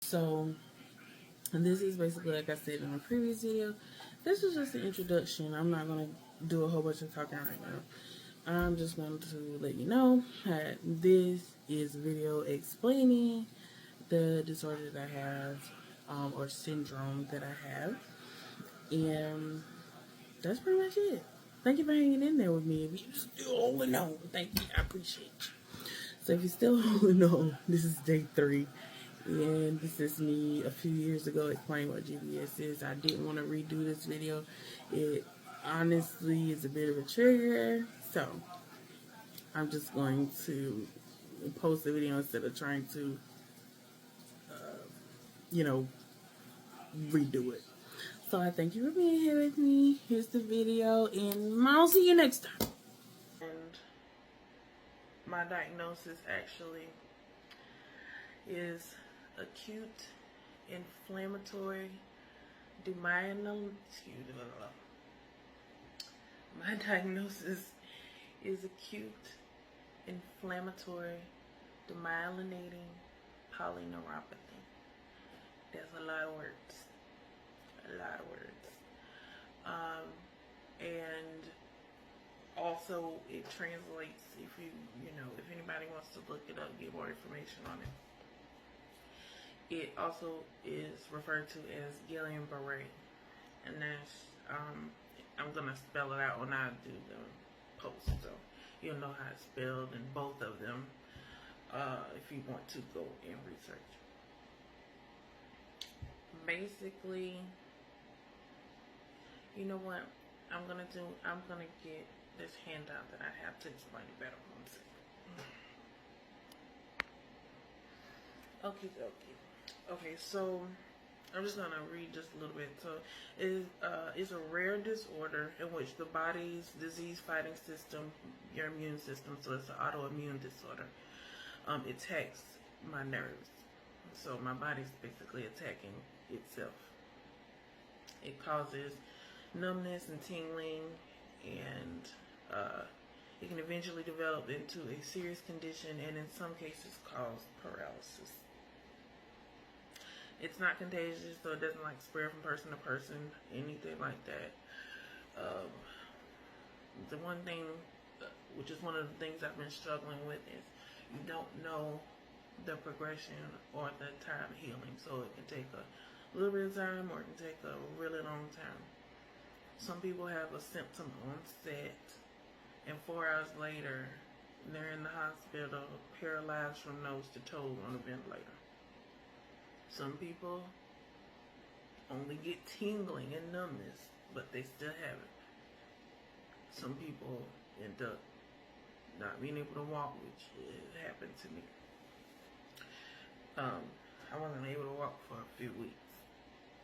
So, and this is basically, like I said in the previous video, this is just an introduction. I'm not going to do a whole bunch of talking right now. I'm just going to let you know that this is a video explaining the disorder that I have, or syndrome that I have. And that's pretty much it. Thank you for hanging in there with me. If you still holding on, thank you. I appreciate you. So if you're still holding on, this is day 3. And this is me a few years ago explaining what GBS is. I didn't want to redo this video. It honestly is a bit of a trigger. So I'm just going to post the video instead of trying to, you know, redo it. So I thank you for being here with me. Here's the video, and I'll see you next time. And my diagnosis actually is acute inflammatory demyelinating. My diagnosis is acute inflammatory demyelinating polyneuropathy. That's a lot of words. A lot of words. And also it translates, if if anybody wants to look it up, get more information on it. It also is referred to as Guillain-Barré, and that's I'm gonna spell it out when I do the post, so you'll know how it's spelled in both of them if you want to go and research. Basically, you know what I'm gonna do? I'm gonna get this handout that I have to explain it better. One second. Okay, so I'm just gonna read just a little bit. So it's a rare disorder in which the body's disease-fighting system, your immune system, so it's an autoimmune disorder, attacks my nerves. So my body's basically attacking itself. It causes numbness and tingling, and it can eventually develop into a serious condition, and in some cases cause paralysis. It's not contagious, so it doesn't like spread from person to person, anything like that. The one thing, which is one of the things I've been struggling with, is you don't know the progression or the time of healing. So it can take a little bit of time, or it can take a really long time. Some people have a symptom onset, and 4 hours later, they're in the hospital, paralyzed from nose to toe on a ventilator. Some people only get tingling and numbness, but they still have it. Some people end up not being able to walk, which happened to me. I wasn't able to walk for a few weeks.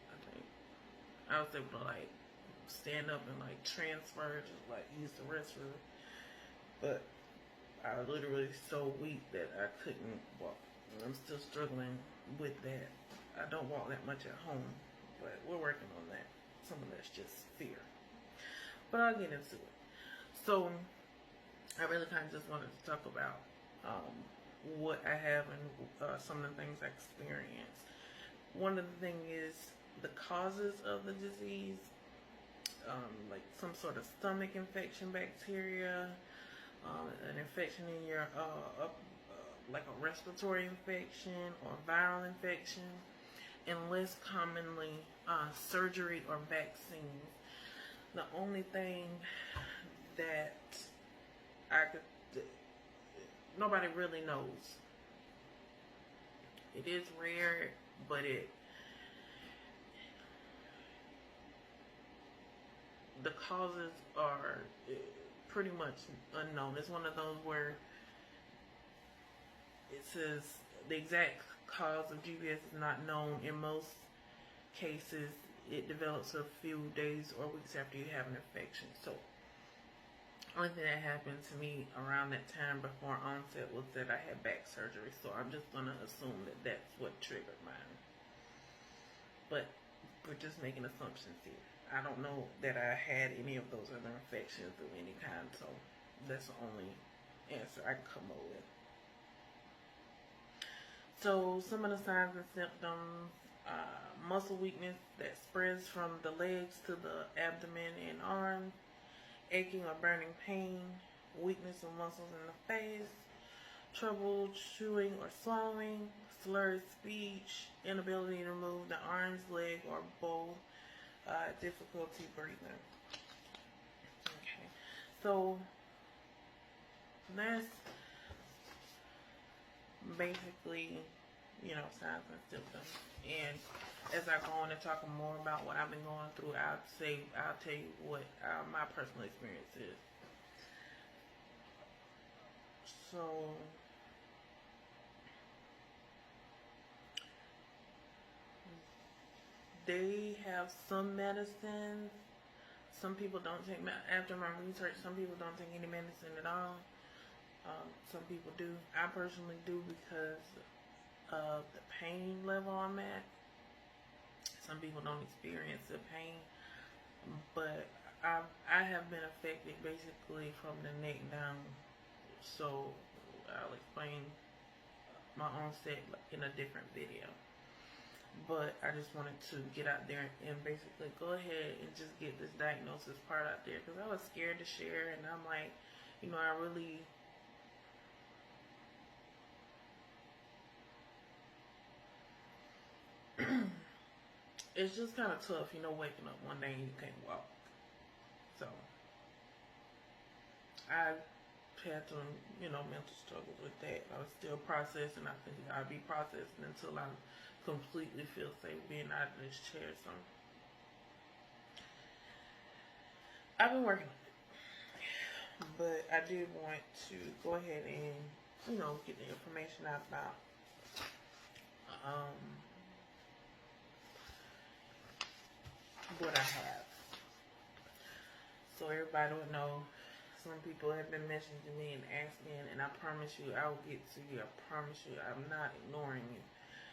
I think I was able to stand up and transfer, just use the restroom, but I was literally so weak that I couldn't walk. I'm still struggling with that. I don't walk that much at home, but we're working on that. Some of that's just fear, but I'll get into it. So I really kind of just wanted to talk about what I have and some of the things I experienced. One of the things is the causes of the disease, like some sort of stomach infection, bacteria, an infection in your like a respiratory infection or viral infection, and less commonly surgery or vaccines. The only thing that nobody really knows. It is rare, but the causes are pretty much unknown. It's one of those where it says the exact cause of GBS is not known. In most cases, it develops a few days or weeks after you have an infection. So, only thing that happened to me around that time before onset was that I had back surgery. So I'm just gonna assume that that's what triggered mine. But we're just making assumptions here. I don't know that I had any of those other infections of any kind, so that's the only answer I can come up with. So some of the signs and symptoms: muscle weakness that spreads from the legs to the abdomen and arms, aching or burning pain, weakness of muscles in the face, trouble chewing or swallowing, slurred speech, inability to move the arms, leg, or both, difficulty breathing. Okay, so that's basically, signs and symptoms. And as I go on and talk more about what I've been going through, I'll tell you what my personal experience is. So they have some medicines. Some people don't take, after my research, some people don't take any medicine at all. Some people do. I personally do because of the pain level I'm at. Some people don't experience the pain, but I have been affected basically from the neck down. So I'll explain my onset in a different video. But I just wanted to get out there and basically go ahead and just get this diagnosis part out there, because I was scared to share, and I'm like, I really it's just kind of tough, waking up one day and you can't walk. So I've had some, mental struggles with that. I was still processing. I think I'll be processing until I completely feel safe being out of this chair. So I've been working on it, but I did want to go ahead and, get the information out about what I have, so everybody would know. Some people have been messaging me and asking, and I promise you I will get to you. I promise you I'm not ignoring you.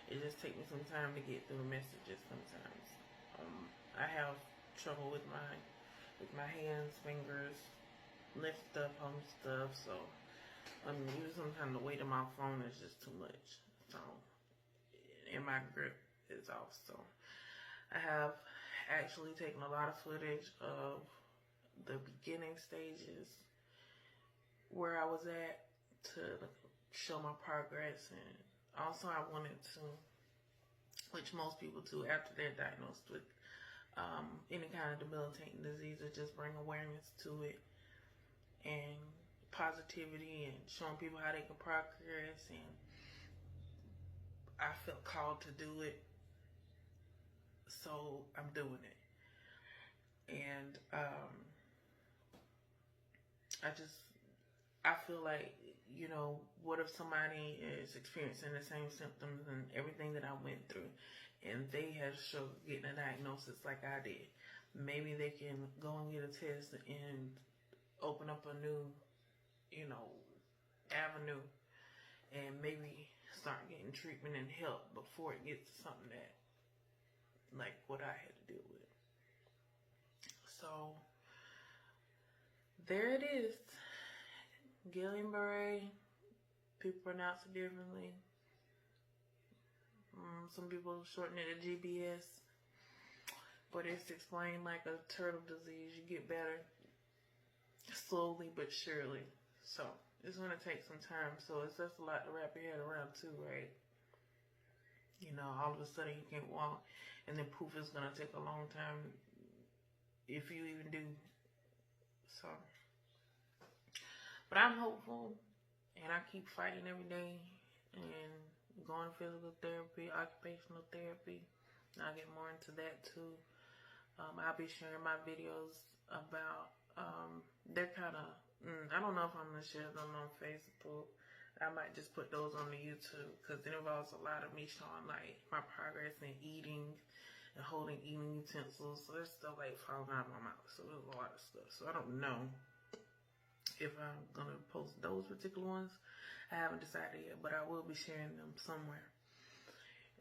It just takes me some time to get through the messages sometimes. I have trouble with my hands, fingers, lift stuff, hold stuff, so even sometimes the weight of my phone is just too much. So, and my grip is off. So I have actually taken a lot of footage of the beginning stages where I was at to show my progress, and also I wanted to, which most people do after they're diagnosed with any kind of debilitating disease, is just bring awareness to it and positivity and showing people how they can progress. And I felt called to do it, so I'm doing it. And I feel like, what if somebody is experiencing the same symptoms and everything that I went through, and they have struggled getting a diagnosis like I did? Maybe they can go and get a test and open up a new, avenue, and maybe start getting treatment and help before it gets to something that, like what I had to deal with. So there it is. Guillain-Barré. People pronounce it differently. Some people shorten it to GBS, but it's explained like a turtle disease. You get better slowly but surely. So it's going to take some time. So it's just a lot to wrap your head around too, right? All of a sudden you can't walk, and then poof, it's going to take a long time if you even do. So, but I'm hopeful, and I keep fighting every day and going to physical therapy, occupational therapy. I'll get more into that too. I'll be sharing my videos about, they're kind of, I don't know if I'm going to share them on Facebook. I might just put those on the YouTube, because it involves a lot of me showing like my progress in eating and holding eating utensils. So there's stuff like falling out of my mouth. So there's a lot of stuff. So I don't know if I'm going to post those particular ones. I haven't decided yet, but I will be sharing them somewhere.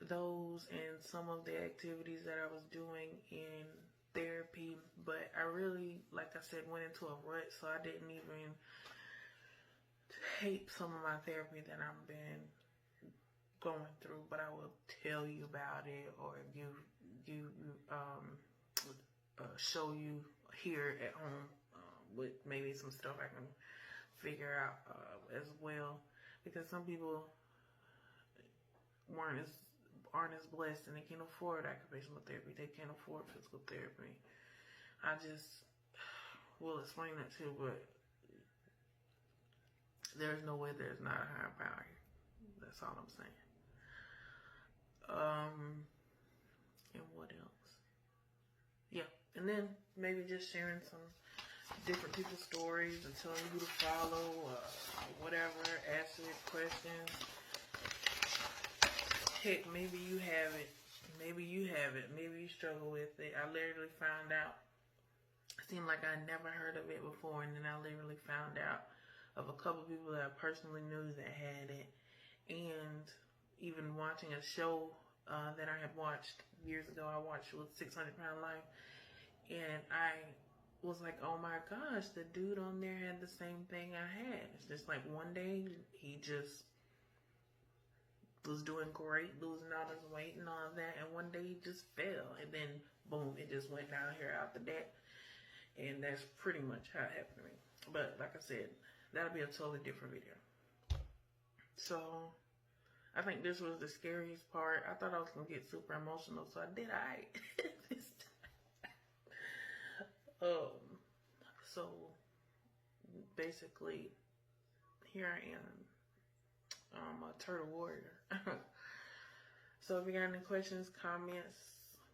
Those and some of the activities that I was doing in therapy, but I really, like I said, went into a rut, so I didn't even take some of my therapy that I've been going through, but I will tell you about it or show you here at home with maybe some stuff I can figure out as well, because some people aren't as blessed and they can't afford occupational therapy. They can't afford physical therapy. I just will explain that too, but there's no way there's not a higher power here. That's all I'm saying. And what else? Yeah, and then maybe just sharing some different people's stories and telling you who to follow, whatever, asking questions. Heck, maybe you have it. Maybe you have it. Maybe you struggle with it. I literally found out. It seemed like I never heard of it before, and then I literally found out of a couple people that I personally knew that had it. And even watching a show that I had watched years ago, I watched with 600 Pound Life, and I was like, oh my gosh, the dude on there had the same thing I had. It's just like one day he just was doing great, losing all his weight and all of that, and one day he just fell, and then boom, it just went down here out the deck. And that's pretty much how it happened to me. But like I said, that'll be a totally different video. So I think this was the scariest part. I thought I was gonna get super emotional, so I did. So basically, here I am. I'm a turtle warrior. So if you got any questions, comments,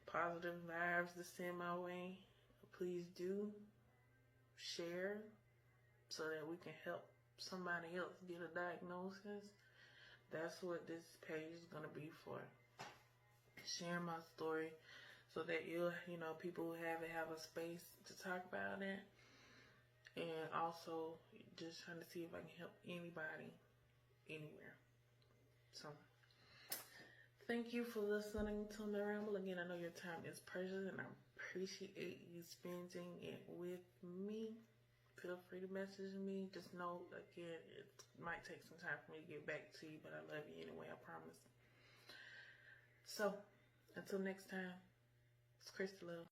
positive vibes to send my way, please do share so that we can help somebody else get a diagnosis. That's what this page is going to be for. Sharing my story so that people who have a space to talk about it. And also just trying to see if I can help anybody, anywhere. So, thank you for listening to me ramble. Again, I know your time is precious and I appreciate you spending it with me. Feel free to message me. Just know, again, it might take some time for me to get back to you, but I love you anyway, I promise. So, until next time, it's Crystal Love.